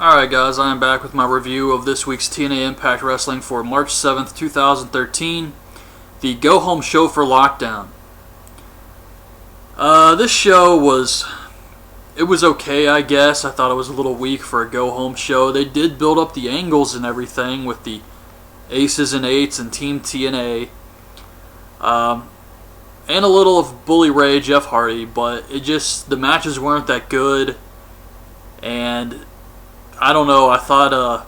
Alright guys, I am back with my review of this week's TNA Impact Wrestling for March 7th, 2013, the Go Home Show for Lockdown. This show was okay, I guess. I thought it was a little weak for a Go Home show. They did build up the angles and everything with the Aces and Eights and Team TNA. And a little of Bully Ray, Jeff Hardy, but the matches weren't that good. And I don't know, I thought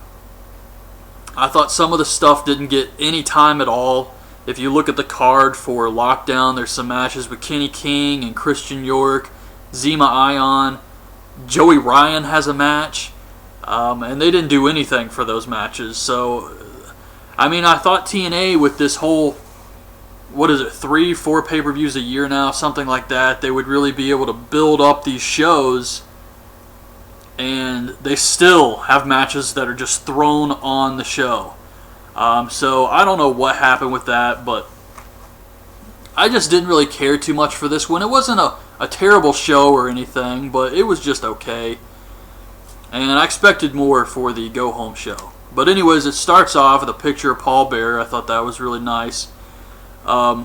some of the stuff didn't get any time at all. If you look at the card for Lockdown, there's some matches with Kenny King and Christian York, Zema Ion, Joey Ryan has a match, and they didn't do anything for those matches. So, I mean, I thought TNA with this whole, 3-4 pay-per-views a year now, something like that, they would really be able to build up these shows. And they still have matches that are just thrown on the show. So I don't know what happened with that, but I just didn't really care too much for this one. It wasn't a terrible show or anything, but it was just okay. And I expected more for the Go Home show. But anyways, it starts off with a picture of Paul Bearer. I thought that was really nice. Kurt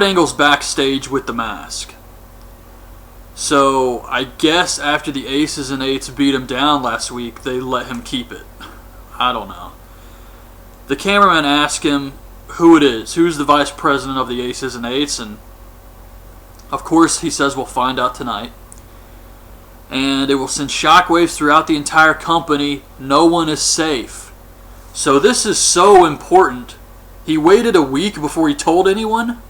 Angle's backstage with the mask. So, I guess after the Aces and Eights beat him down last week, they let him keep it. I don't know. The cameraman asked him who it is. Who's the vice president of the Aces and Eights? And, of course, he says we'll find out tonight. And it will send shockwaves throughout the entire company. No one is safe. So this is so important. He waited a week before he told anyone?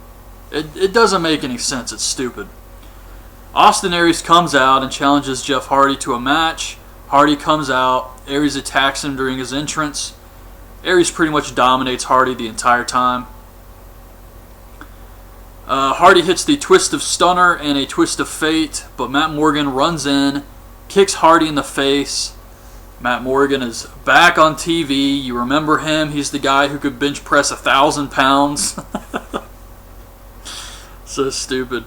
It doesn't make any sense. It's stupid. Austin Aries comes out and challenges Jeff Hardy to a match. Hardy comes out. Aries attacks him during his entrance. Aries pretty much dominates Hardy the entire time. Hardy hits the twist of stunner and a twist of fate, but Matt Morgan runs in, kicks Hardy in the face. Matt Morgan is back on TV. You remember him. He's the guy who could bench press 1,000 pounds. So stupid.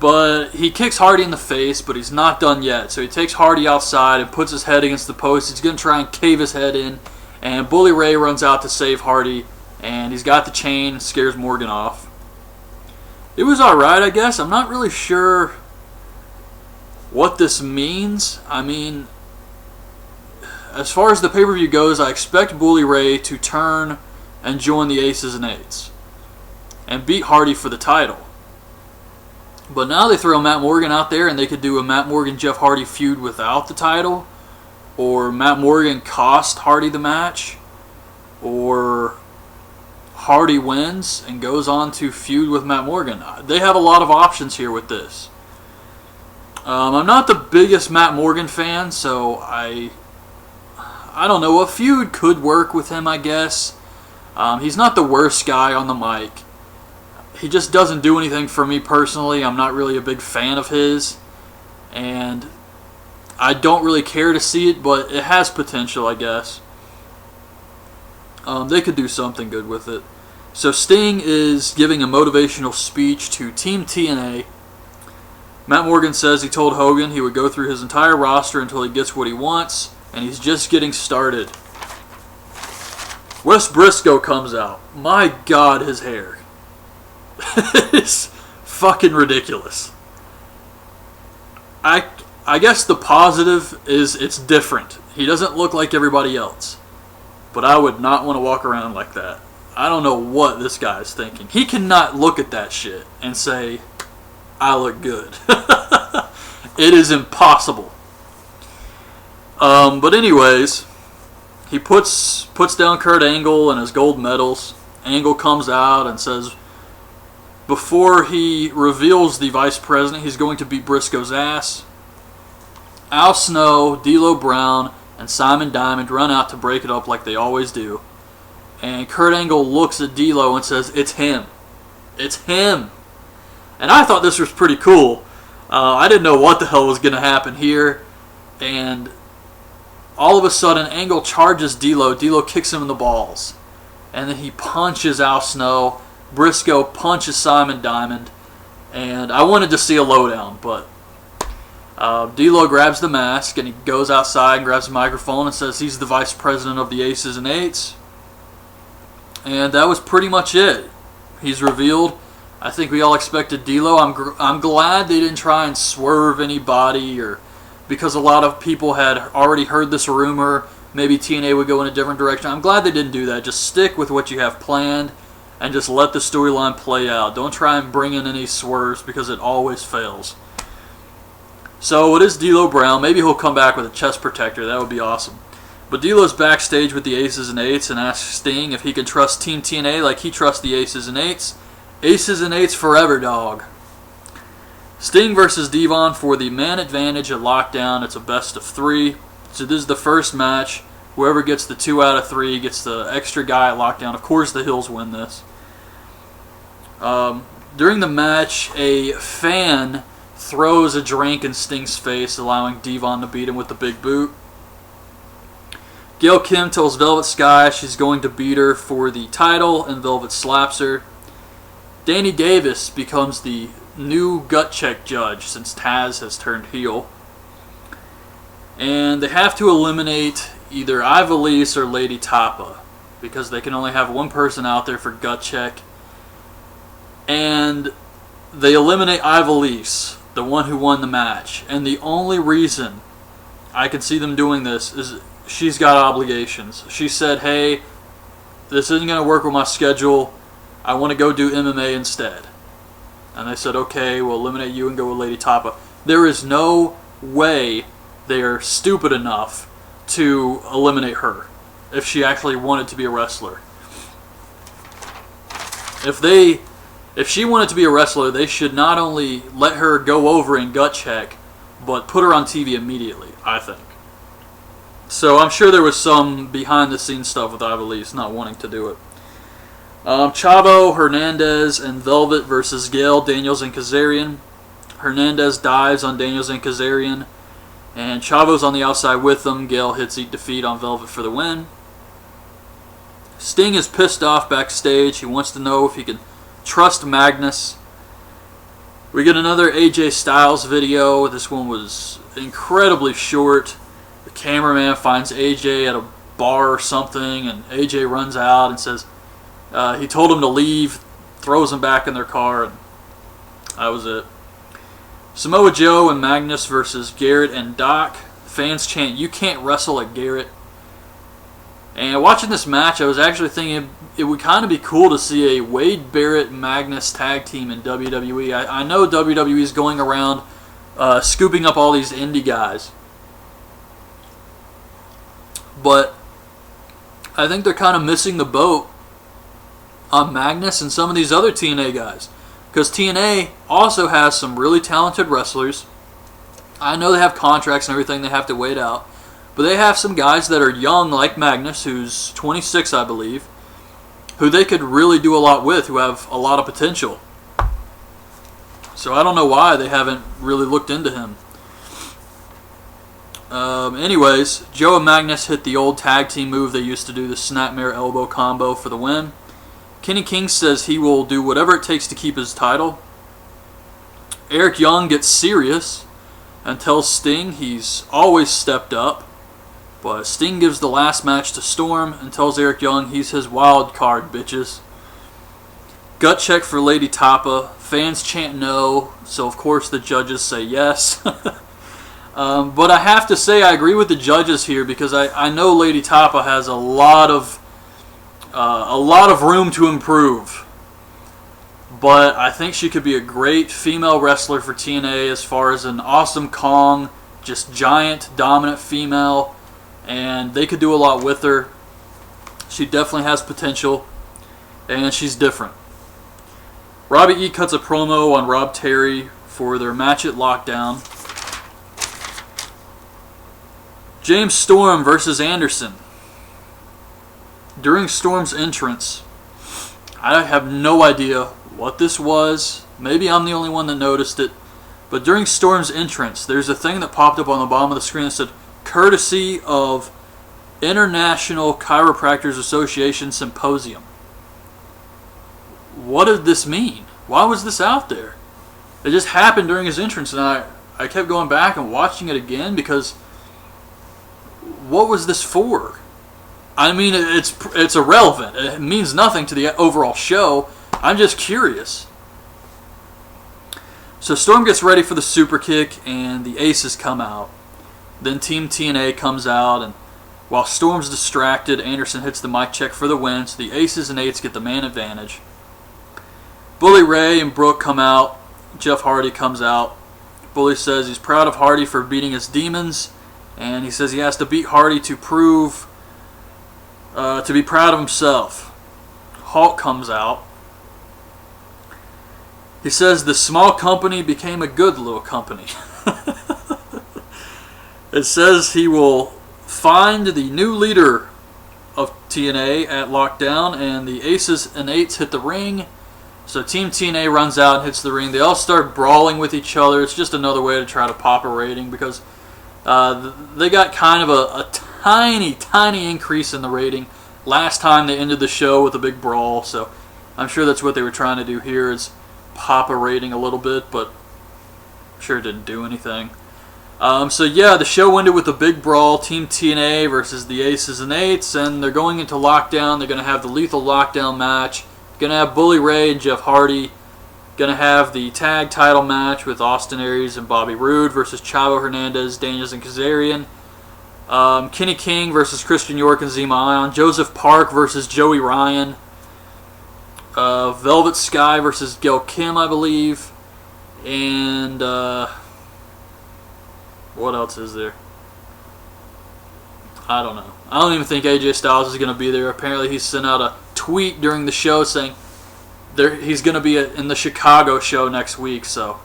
But he kicks Hardy in the face, but he's not done yet. So he takes Hardy outside and puts his head against the post. He's going to try and cave his head in. And Bully Ray runs out to save Hardy. And he's got the chain and scares Morgan off. It was alright, I guess. I'm not really sure what this means. I mean, as far as the pay-per-view goes, I expect Bully Ray to turn and join the Aces and Eights. And beat Hardy for the title. But now they throw Matt Morgan out there and they could do a Matt Morgan-Jeff Hardy feud without the title. Or Matt Morgan cost Hardy the match. Or Hardy wins and goes on to feud with Matt Morgan. They have a lot of options here with this. I'm not the biggest Matt Morgan fan, so I don't know. A feud could work with him, I guess. He's not the worst guy on the mic. He just doesn't do anything for me personally. I'm not really a big fan of his. And I don't really care to see it, but it has potential, I guess. They could do something good with it. So Sting is giving a motivational speech to Team TNA. Matt Morgan says he told Hogan he would go through his entire roster until he gets what he wants, and he's just getting started. Wes Briscoe comes out. My God, his hair. It's fucking ridiculous. I guess the positive is it's different. He doesn't look like everybody else. But I would not want to walk around like that. I don't know what this guy is thinking. He cannot look at that shit and say, I look good. It is impossible. But anyways, he puts down Kurt Angle and his gold medals. Angle comes out and says, before he reveals the vice president, he's going to beat Briscoe's ass. Al Snow, D'Lo Brown, and Simon Diamond run out to break it up like they always do. And Kurt Angle looks at D'Lo and says, it's him. It's him. And I thought this was pretty cool. I didn't know what the hell was going to happen here. And all of a sudden, Angle charges D'Lo. D'Lo kicks him in the balls. And then he punches Al Snow. Briscoe punches Simon Diamond. And I wanted to see a lowdown, but D'Lo grabs the mask and he goes outside and grabs the microphone and says he's the vice president of the Aces and Eights. And that was pretty much it. He's revealed. I think we all expected D'Lo. I'm glad they didn't try and swerve anybody, or because a lot of people had already heard this rumor, maybe TNA would go in a different direction. I'm glad they didn't do that. Just stick with what you have planned and just let the storyline play out. Don't try and bring in any swerves because it always fails. So it is D'Lo Brown. Maybe he'll come back with a chest protector. That would be awesome. But D'Lo's backstage with the Aces and Eights and asks Sting if he can trust Team TNA like he trusts the Aces and Eights. Aces and Eights forever, dog. Sting versus Devon for the man advantage at Lockdown. It's a best of 3. So this is the first match. Whoever gets the 2 out of 3 gets the extra guy at Lockdown. Of course the Hills win this. During the match, a fan throws a drink in Sting's face, allowing Devon to beat him with the big boot. Gail Kim tells Velvet Sky she's going to beat her for the title, and Velvet slaps her. Danny Davis becomes the new gut check judge since Taz has turned heel. And they have to eliminate either Ivelisse or Lady Tapa because they can only have one person out there for gut check. And they eliminate Ivelisse, the one who won the match. And the only reason I can see them doing this is she's got obligations. She said, hey, this isn't going to work with my schedule. I want to go do MMA instead. And they said, okay, we'll eliminate you and go with Lady Tapa. There is no way they are stupid enough to eliminate her if she actually wanted to be a wrestler. If she wanted to be a wrestler, they should not only let her go over and gut check, but put her on TV immediately, I think. So I'm sure there was some behind-the-scenes stuff with Ivelisse not wanting to do it. Chavo, Hernandez, and Velvet versus Gale, Daniels, and Kazarian. Hernandez dives on Daniels and Kazarian, and Chavo's on the outside with them. Gale hits Eat Defeat on Velvet for the win. Sting is pissed off backstage. He wants to know if he can trust Magnus. We get another AJ Styles video. This one was incredibly short. The cameraman finds AJ at a bar or something, and AJ runs out and says he told him to leave, throws him back in their car, and that was it. Samoa Joe and Magnus versus Garrett and Doc. Fans chant, "You can't wrestle at Garrett." And watching this match, I was actually thinking it would kind of be cool to see a Wade Barrett Magnus tag team in WWE. I know WWE is going around scooping up all these indie guys, but I think they're kind of missing the boat on Magnus and some of these other TNA guys. Because TNA also has some really talented wrestlers. I know they have contracts and everything they have to wait out. But they have some guys that are young, like Magnus, who's 26, I believe, who they could really do a lot with, who have a lot of potential. So I don't know why they haven't really looked into him. Anyways, Joe and Magnus hit the old tag team move they used to do, the Snapmare Elbow combo for the win. Kenny King says he will do whatever it takes to keep his title. Eric Young gets serious and tells Sting he's always stepped up. But Sting gives the last match to Storm and tells Eric Young he's his wild card, bitches. Gut check for Lady Tapa. Fans chant no, so of course the judges say yes. But I have to say I agree with the judges here because I know Lady Tapa has a lot of room to improve. But I think she could be a great female wrestler for TNA as far as an awesome Kong, just giant, dominant female. And they could do a lot with her. She definitely has potential. And she's different. Robbie E. cuts a promo on Rob Terry for their match at Lockdown. James Storm versus Anderson. During Storm's entrance, I have no idea what this was. Maybe I'm the only one that noticed it. But during Storm's entrance, there's a thing that popped up on the bottom of the screen that said, courtesy of International Chiropractors Association Symposium. What did this mean? Why was this out there? It just happened during his entrance, and I kept going back and watching it again because what was this for? I mean, it's irrelevant. It means nothing to the overall show. I'm just curious. So Storm gets ready for the super kick, and the Aces come out. Then Team TNA comes out, and while Storm's distracted, Anderson hits the mic check for the win, so the Aces and Eights get the man advantage. Bully Ray and Brooke come out. Jeff Hardy comes out. Bully says he's proud of Hardy for beating his demons, and he says he has to beat Hardy to prove to be proud of himself. Hulk comes out. He says the small company became a good little company. It says he will find the new leader of TNA at Lockdown, and the Aces and Eights hit the ring. So Team TNA runs out and hits the ring. They all start brawling with each other. It's just another way to try to pop a rating because they got kind of a tiny increase in the rating last time they ended the show with a big brawl. So I'm sure that's what they were trying to do here, is pop a rating a little bit, but I'm sure it didn't do anything. So yeah, the show ended with a big brawl. Team TNA versus the Aces and Eights, and they're going into Lockdown. They're going to have the Lethal Lockdown match. Going to have Bully Ray and Jeff Hardy. Going to have the tag title match with Austin Aries and Bobby Roode versus Chavo Hernandez, Daniels, and Kazarian. Kenny King versus Christian York and Zema Ion. Joseph Park versus Joey Ryan. Velvet Sky versus Gail Kim, I believe. And what else is there? I don't know. I don't even think AJ Styles is going to be there. Apparently he sent out a tweet during the show saying he's going to be in the Chicago show next week. So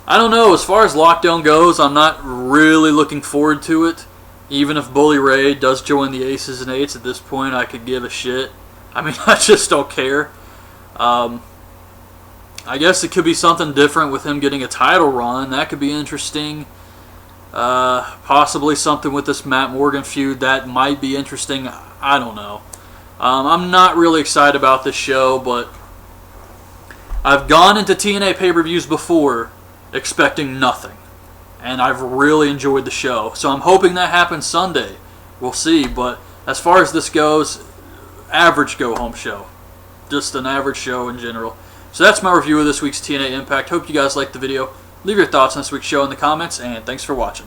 I don't know. As far as Lockdown goes, I'm not really looking forward to it. Even if Bully Ray does join the Aces and Eights at this point, I could give a shit. I mean, I just don't care. I guess it could be something different with him getting a title run. That could be interesting. Possibly something with this Matt Morgan feud. That might be interesting. I don't know. I'm not really excited about this show, but I've gone into TNA pay-per-views before expecting nothing. And I've really enjoyed the show. So I'm hoping that happens Sunday. We'll see. But as far as this goes, average go-home show. Just an average show in general. So that's my review of this week's TNA Impact. Hope you guys liked the video. Leave your thoughts on this week's show in the comments, and thanks for watching.